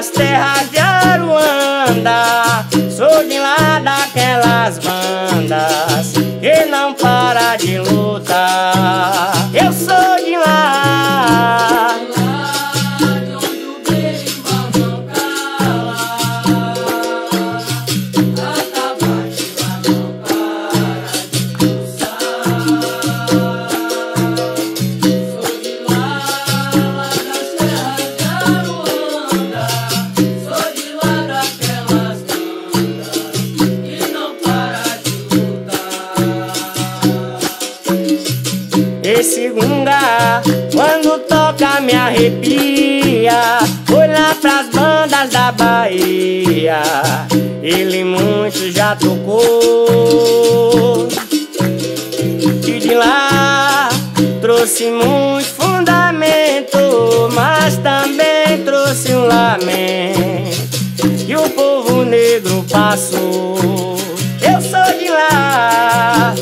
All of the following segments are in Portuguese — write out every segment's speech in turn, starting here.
das terras de Aruanda. Sou de lá daquelas bandas que não para de lutar. Eu sou de lá, de onde o berimbau não cala, atabaque lá não para de pulsar. Sou de lá das terras de Aruanda. Sou de lá daquelas bandas que não para de lutar. esse gunga, quando toca me arrepia. Foi lá pras bandas da Bahia, ele muito já tocou. E de lá trouxe muito fundamento, mas também trouxe um lamento que o povo negro passou. Eu sou de lá,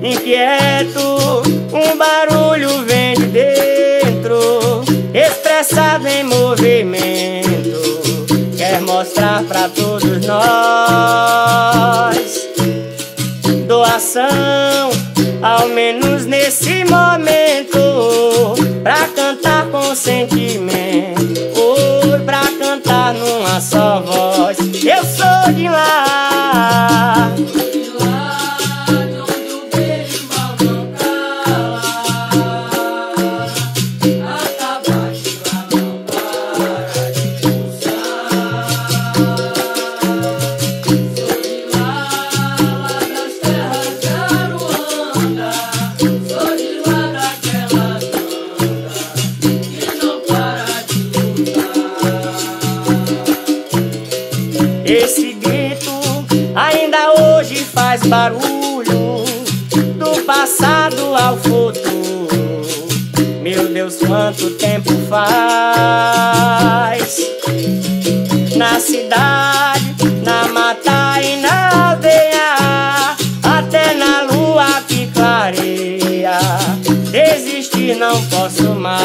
inquieto, um barulho vem de dentro, expressado em movimento, quer mostrar pra todos nós doação, ao menos nesse momento, pra cantar com sentimento, ou pra cantar numa só voz. Eu sou de lá, esse grito ainda hoje faz barulho, do passado ao futuro. Meu Deus, quanto tempo faz, na cidade, na mata e na aldeia, até na lua que clareia. Desistir não posso mais.